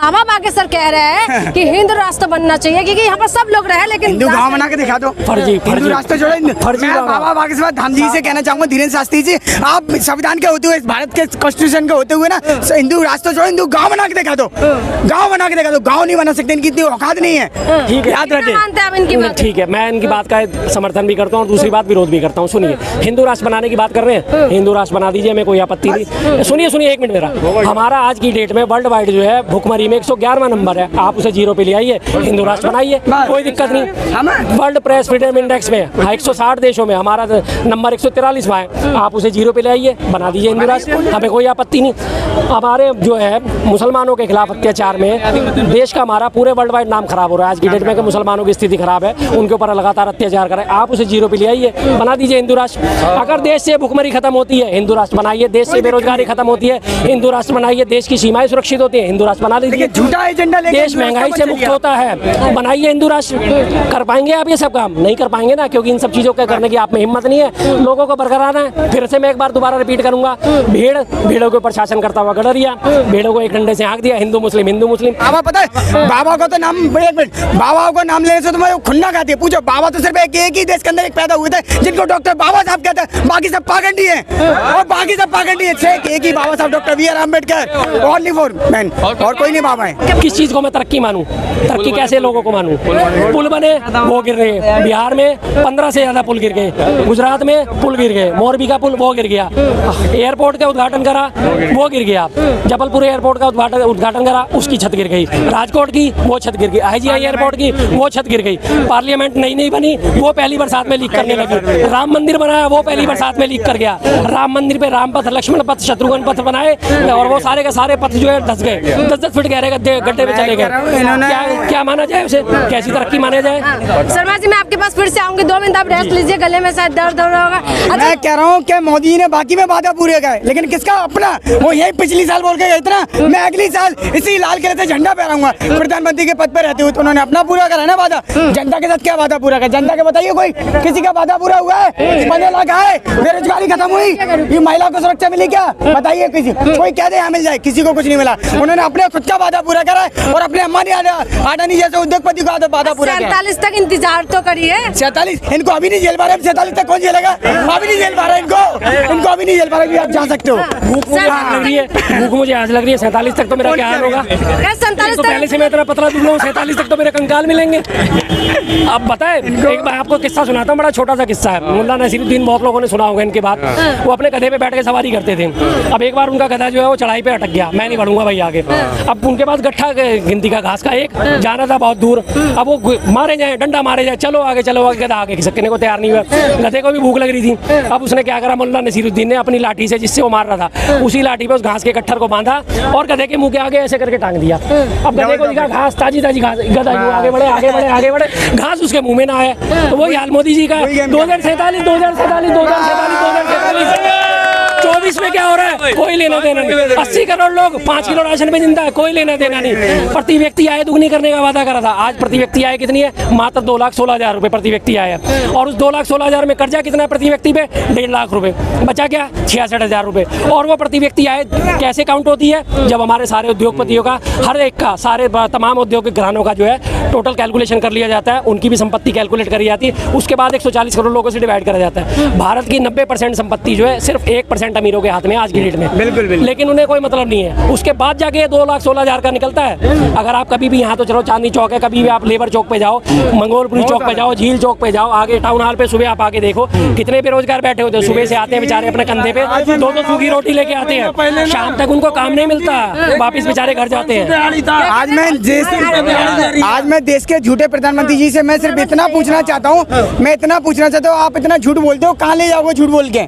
बाबा बागेश्वर कह रहे हैं कि हिंदू राष्ट्र बनना चाहिए क्योंकि यहाँ पर सब लोग रहे, लेकिन हिंदू गांव बना के दिखा दो। फर्जी हिंदू राष्ट्र जोड़े। फर्जी मैं बाबा बागेश्वर धाम जी से कहना चाहूंगा, धीरेन्द्र शास्त्री जी, आप संविधान के होते हुए, भारत के कॉन्स्टिट्यूशन के होते हुए ना, हिंदू राष्ट्र जोड़ो, हिंदू गाँव बना के दिखा दो। गाँव बना के दिखा दो। गाँव नहीं बना सकते, इनकी इतनी औकात नहीं है। ठीक है, याद रखें। ठीक है, मैं इनकी बात का समर्थन भी करता हूँ, दूसरी बात विरोध भी करता हूँ। सुनिए, हिंदू राष्ट्र बनाने की बात कर रहे हैं, हिंदू राष्ट्र बना दीजिए, मैं कोई आपत्ति नहीं। सुनिए एक मिनट मेरा। हमारा आज की डेट में वर्ल्ड वाइड जो है भुखमरी में 111वां नंबर है, आप उसे 0 पे ले आइए, हिंदू राष्ट्र बनाइए, कोई दिक्कत नहीं। वर्ल्ड प्रेस फ्रीडम इंडेक्स में 160 देशों में हमारा नंबर 143वां है, आप उसे 0 पे ले आइए, बना दीजिए हिंदू राष्ट्र, हमें कोई आपत्ति नहीं। हमारे जो है मुसलमानों के खिलाफ अत्याचार में देश का हमारा पूरे वर्ल्ड वाइड नाम खराब हो रहा है आज की डेट में, कि मुसलमानों की स्थिति खराब है, उनके ऊपर लगातार अत्याचार कर रहे हैं, आप उसे 0 पे ले आइए, बना दीजिए हिंदू राष्ट्र। अगर देश से भुखमरी खत्म होती है, हिंदू राष्ट्र बनाइए, देश से बेरोजगारी खत्म होती है, हिंदू राष्ट्र बनाइए, देश की सीमाएं सुरक्षित होती है, हिंदू राष्ट्र बना लीजिए। झूठा एजेंडा लेके देश महंगाई से मुक्त होता है, बनाइए हिंदू राष्ट्र। कर पाएंगे आप ये सब काम? नहीं कर पाएंगे ना, क्योंकि इन सब चीजों के करने की आप में हिम्मत नहीं है। लोगों को बरकरार है। फिर से मैं एक बार दोबारा रिपीट करूंगा, भेड़ों के ऊपर शासन करता हुआ गडरिया, भेड़ों को एक डंडे से हाँक दिया, हिंदू मुस्लिम। बाबा पता है, बाबा को तो नाम, एक मिनट, बाबा को नाम लेने से तुम्हें खुन्ना खाती है। पूछो, बाबा तो सिर्फ एक ही देश के अंदर एक पैदा हुए थे जिनको डॉक्टर बाबा साहब कहते हैं, बाकी सब पाखंडी है, और बाकी सब पाखंडी है। एक ही बाबा साहब, doctor B.R. Ambedkar, only for man, और कोई नहीं बाबा है। किस चीज को मैं तरक्की मानूं? तरक्की कैसे लोगों को मानूं? पुल बने वो गिर रहे, बिहार में 15 से ज्यादा पुल गिर गए, गुजरात में पुल गिर गए, मोरबी का पुल वो गिर गया, एयरपोर्ट का उद्घाटन करा वो गिर गया, जबलपुर एयरपोर्ट का उद्घाटन करा उसकी छत गिर गई, राजकोट की वो छत गिर गई, IGI एयरपोर्ट की वो छत गिर गई, पार्लियामेंट नई बनी वो पहली बरसात में लीक करने लगी, राम मंदिर बनाया वो पहली बरसात में लीक कर गया, राम मंदिर पे राम पथ, लक्ष्मण पथ, शत्रुघ्न पथ बनाए और वो सारे के सारे पथ जो है धस गए, 10-10 फीट गहरे गड्ढे में चले गए। क्या माना जाए उसे? कैसी तरक्की माना जाए? शर्मा जी, मैं आपके पास फिर से आऊंगी, 2 मिनट आप रेस्ट लीजिए, गले में शायद दर्द हो रहा होगा। मैं कह रहा हूँ कि मोदी ने बाकी में वादा पूरे करे, लेकिन किसका अपना? वो यही पिछली साल बोल के गए इतना, मैं अगली साल इसी लाल किले से झंडा फहराऊंगा। प्रधानमंत्री के पद पर रहते हुए तो उन्होंने अपना पूरा करा ना वादा। जनता के साथ क्या वादा पूरा कर? जनता के बताइए, कोई किसी का वादा पूरा हुआ है? 15 लाख आए, बेरोजगारी खत्म हुई, ये महिला को सुरक्षा मिली क्या? बताइए, किसी कोई कह दे यहाँ मिल जाए, किसी को कुछ नहीं मिला। उन्होंने अपने खुद का वादा पूरा करा है और अपने अंबानी अडानी जैसे उद्योगपति का वादा पूरा किया। 47 तक इंतजार तो करिए। 47 इनको अभी नहीं जेल पा रहे, 47 तक कौन जेलेगा? अभी नहीं जेल पा रहा इनको अभी नहीं जेल पा रहा, आप जा सकते हो। भूख मुझे आज लग रही है, 47 तक तो मेरा क्या हाल होगा? 47 तो पहले से मैं इतना पतला दुबला हूँ, 47 तक तो मेरे कंकाल मिलेंगे। अब बताए, एक बार आपको किस्सा सुनाता हूँ, बड़ा छोटा सा किस्सा है। मुल्ला नसीरुद्दीन, बहुत लोगों ने सुना होगा इनके बात। वो अपने गधे पे बैठ के सवारी करते थे। अब एक बार उनका गधा जो है वो चढ़ाई पे अटक गया, मैं नहीं बढ़ूंगा भाई आगे। अब उनके पास गट्ठा गिनती का घास का एक जाना था बहुत दूर, अब वो मारे जाए, डंडा मारे जाए, चलो आगे चलो आगे, गधा आगे खिसकने को तैयार नहीं हुआ। गधे को भी भूख लग रही थी। अब उसने क्या करा, मुल्ला नसीरुद्दीन ने अपनी लाठी से, जिससे वो मार रहा था, उसी लाठी पे उस घास के कट्ठर को बांधा और गधे के मुंह के आगे ऐसे करके टांग दिया। अब गधे को दिखा घास, ताजी घास, गधा आगे बढ़े, घास उसके मुंह में ना आए। तो वही हाल मोदी जी का 2047 24 में क्या हो रहा है? कोई लेना देना नहीं। 80 करोड़ लोग 5 किलो राशन में जिंदा है, कोई लेना देना नहीं। प्रति व्यक्ति आय दुगनी करने का वादा करा था, आज प्रति व्यक्ति आय कितनी है? मात्र 2,16,000 रुपए प्रति व्यक्ति आय है। और उस 2,16,000 में कर्जा कितना है प्रति व्यक्ति पे? 1.5 लाख रुपए। बचा क्या? 66,000 रुपए। और वो प्रति व्यक्ति आय कैसे काउंट होती है? जब हमारे सारे उद्योगपतियों का, हर एक का, सारे तमाम औद्योगिक घरानों का जो है टोटल कैलकुलेशन कर लिया जाता है, उनकी भी संपत्ति कैलकुलेट करी जाती है, उसके बाद 140 करोड़ लोगों से डिवाइड करा जाता है। भारत की 90% संपत्ति जो है सिर्फ 1% अमीरों के हाथ में आज की डेट में। बिल्कुल। लेकिन उन्हें कोई मतलब नहीं है। उसके बाद जाके 2,16,000 का निकलता है। अगर आप कभी भी यहाँ तो चलो चांदनी चौक है, कभी भी आप लेबर चौक पे जाओ, मंगोलपुरी चौक पे जाओ, झील चौक पे जाओ, आगे टाउन हॉल पे सुबह आप आगे देखो कितने बेरोजगार बैठे होते हैं। सुबह से आते हैं बेचारे अपने कंधे पे 2-2 सूखी रोटी लेके आते हैं, शाम तक उनको काम नहीं मिलता, वापिस बेचारे घर जाते हैं। आज मैं देश के झूठे प्रधानमंत्री जी से मैं सिर्फ इतना पूछना चाहता हूँ, आप इतना झूठ बोलते हो, कहाँ ले जाओगे झूठ बोल के?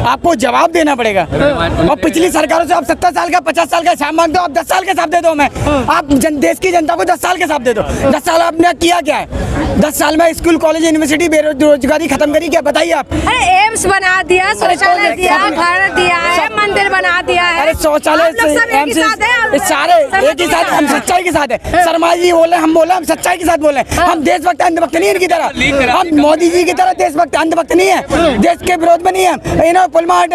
आपको जवाब देना पड़ेगा। और पिछली सरकारों से आप 70 साल का 50 साल का हिसाब मांगते हो, आप 10 साल का हिसाब दे दो। मैं आप देश की जनता को 10 साल का हिसाब दे दो। 10 साल आपने किया क्या है? 10 साल में स्कूल, कॉलेज, यूनिवर्सिटी, बेरोजगारी खत्म करी क्या? बताइए आप। एम्स बना दिया, शौचालय दिया, घर दिया है, मंदिर बना दिया है। अरे शौचालय सारे एक ही साथ, हम सच्चाई के साथ है। शर्मा जी बोले, हम बोले, हम सच्चाई के साथ बोले। हम देशभक्त अंधभक्त नहीं है इनकी तरह, हम मोदी जी की तरह देशभक्त अंधभक्त नहीं है, देश के विरोध में नहीं है।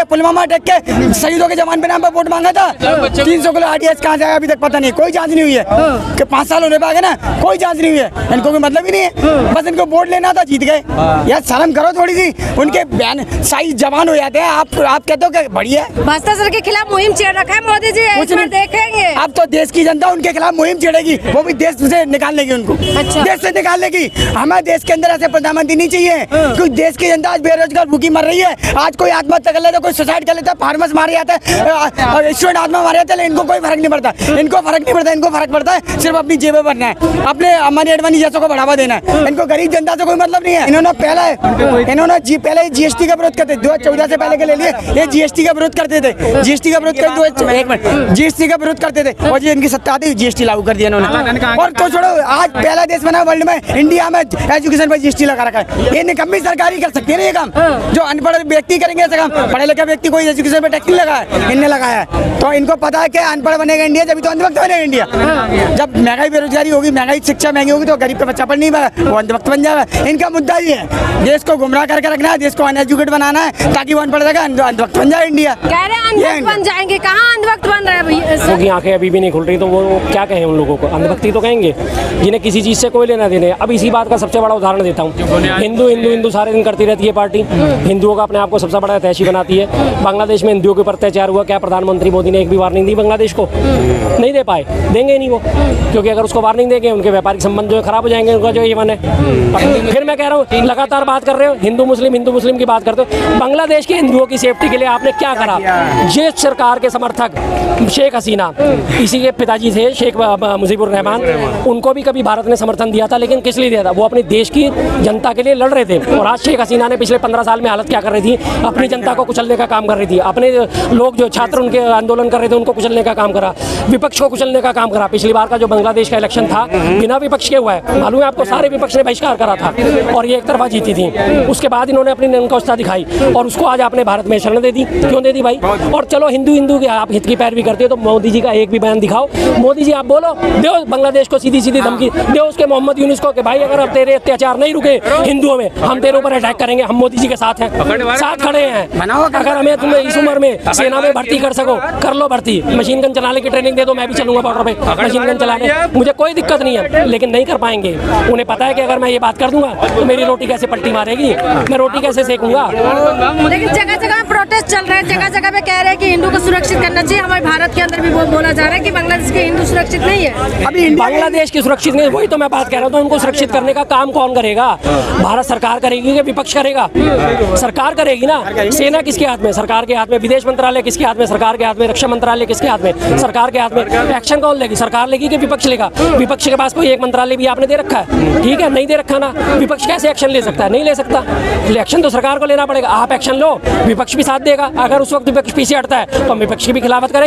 पुलवामा अटैक के शहीदों के जवान पे नाम पर वोट मांगा था। 300 किलो RDS कहाँ से आया अभी तक पता नहीं, कोई जांच नहीं हुई है कि 5 साल होने पाएगा ना, कोई जांच नहीं हुई है। इनको कोई मतलब ही नहीं है, बस इनको वोट लेना था, जीत गए। यार शर्म करो थोड़ी सी, उनके बयान सही जवान हो जाते हैं। आप कहते हो कि बढ़िया है, भ्रष्टाचार के खिलाफ मुहिम छेड़ रखा है मोदी जी, कुछ इसमें नहीं। देखेंगे। अब तो देश की जनता उनके खिलाफ मुहिम छेड़ेगी, वो भी देश से निकाल लेगी उनको। अच्छा। देश से निकाल लेगी। हमें देश के अंदर ऐसे प्रधानमंत्री नहीं चाहिए, क्योंकि देश की जनता आज बेरोजगार भूखी मर रही है। आज कोई आत्महत्या कर लेता है, कोई सुसाइड कर लेता है, फार्मर्स मारे जाते हैं और स्टूडेंट आत्मा मारे जाते हैं, इनको कोई फर्क नहीं पड़ता। इनको फर्क नहीं पड़ता, इनको फर्क पड़ता है सिर्फ अपनी जेबें भरना है, अपने अंबानी अडवाणी जैसों को बढ़ावा देना है। इनको गरीब जनता से कोई मतलब नहीं है। इन्होंने पहले GST का विरोध करते थे, 2014 से पहले के ले लिए ये GST का विरोध करते थे, GST का विरोध करते GST का विरोध करते थे, और ये इनकी सत्ता आती GST लागू कर दिया इन्होंने। और तो छोड़ो, आज पहला देश बना वर्ल्ड में, इंडिया में एजुकेशन पर GST लगा रखा है। ये निकम्मी सरकार ही कर सकती है ना ये काम, जो अनपढ़ व्यक्ति करेंगे ऐसा काम। पढ़े लिखे व्यक्ति कोई एजुकेशन पर टैक्स नहीं लगाया, इनने लगाया है। तो इनको पता है कि अनपढ़ बनेगा इंडिया, जब तो अंधभक्त बनेगा इंडिया। जब महंगाई बेरोजगारी होगी, महंगाई शिक्षा महंगी होगी, तो गरीब का बच्चा पढ़ नहीं पाएगा, वो अंधभक्त बन जाएगा। इनका मुद्दा ये है, देश को गुमराह करके रखना है, देश को अनएजुकेट बनाना है, ताकि वो अनपढ़ रहेगा, अंधभक्त बन जाए इंडिया। कह रहे हैं अंधभक्त बन जाएंगे, कहाँ अंधभक्त बन रहे हैं भैया? क्योंकि आंखें अभी भी नहीं खुल रही, तो वो क्या कहें उन लोगों को, अंधभक्ति तो कहेंगे जिन्हें किसी चीज़ से कोई लेना देना है। अब इसी बात का सबसे बड़ा उदाहरण देता हूँ, हिंदू हिंदू हिंदू सारे दिन करती रहती है पार्टी, हिंदुओं का अपने आप को सबसे बड़ा हितैषी बनाती है। बांग्लादेश में हिंदुओं के ऊपर अत्याचार हुआ, क्या प्रधानमंत्री मोदी ने एक भी वार्निंग दी बांग्लादेश को? नहीं दे पाए, देंगे ही नहीं वो, क्योंकि अगर उसको वार्निंग देंगे उनके व्यापारिक संबंध जो है खराब हो जाएंगे, उनका जो ये मन है। फिर मैं कह रहा हूँ, लगातार बात कर रहे हो हिंदू मुस्लिम की बात करते हो, बांग्लादेश के हिंदुओं की सेफ्टी के लिए आपने क्या करा? जिस सरकार के समर्थक शेख हसीना, इसी के पिताजी थे शेख मुजीबुर रहमान, उनको भी कभी भारत ने समर्थन दिया था, लेकिन किस लिए दिया था? वो अपने देश की जनता के लिए लड़ रहे थे। और आज शेख हसीना ने पिछले 15 साल में हालत क्या कर रही थी? अपनी जनता को कुचलने का काम कर रही थी, अपने लोग जो छात्र उनके आंदोलन कर रहे थे उनको कुचलने का काम करा, विपक्ष को कुचलने का काम करा। पिछली बार का जो बांग्लादेश का इलेक्शन था बिना विपक्ष के हुआ है, मालूम है आपको, सारे विपक्ष ने बहिष्कार करा था और ये एक तरफा जीती थी। उसके बाद इन्होंने अपनी निरंकुशता दिखाई और उसको आज आपने भारत में शरण दे दी। क्यों दे दी भाई? और चलो हिंदू के आप हित की पैरवी करते हो, तो मोदी जी का एक भी बयान दिखाओ। मोदी जी आप बोलो, दो बांग्लादेश को सीधी सीधी धमकी दो, उसके मोहम्मद यूनुस को कि भाई अगर अब तेरे अत्याचार नहीं रुके हिंदुओं में, हम तेरे ऊपर अटैक करेंगे, हम मोदी जी के साथ हैं, साथ खड़े हैं। अगर हमें तुम्हें इस उम्र में सेना में भर्ती कर सको, कर लो भर्ती, मशीन गन चलाने की ट्रेनिंग दे दो, मैं भी चलूंगा बॉर्डर पे मशीन गन चलाने, मुझे कोई दिक्कत नहीं है। लेकिन नहीं कर पाएंगे, उन्हें पता है कि अगर मैं ये बात कर दूंगा तो मेरी रोटी कैसे पलटी मारेगी, मैं रोटी कैसे सेकूंगा। लेकिन जगह जगह प्रोटेस्ट चल रहे हैं, जगह जगह पे कह रहे हैं कि हिंदू को सुरक्षित करना चाहिए। हमारे भारत के अंदर भी बोला जा रहा है कि बांग्लादेश के हिंदू सुरक्षित नहीं है। अभी बांग्लादेश की सुरक्षित नहीं, वही तो मैं बात कह रहा हूँ। उनको सुरक्षित करने का काम कौन करेगा? भारत सरकार करेगी कि विपक्ष करेगा? सरकार करेगी ना। सेना किसके हाथ में? सरकार के हाथ में। विदेश मंत्रालय किसके हाथ में? सरकार के हाथ में। रक्षा मंत्रालय किसके हाथ में? सरकार के हाथ में। एक्शन कौन लेगी? सरकार लेगी कि विपक्ष लेगा? विपक्ष के पास कोई एक मंत्रालय भी आपने दे रखा है, ठीक है, नहीं दे रखा ना, विपक्ष कैसे एक्शन ले सकता है? नहीं ले सकता। एक्शन तो सरकार को लेना पड़ेगा। आप एक्शन लो, विपक्ष भी साथ देगा। अगर उस वक्त विपक्ष पीछे हटता है तो हम विपक्ष की भी खिलाफत करेंगे।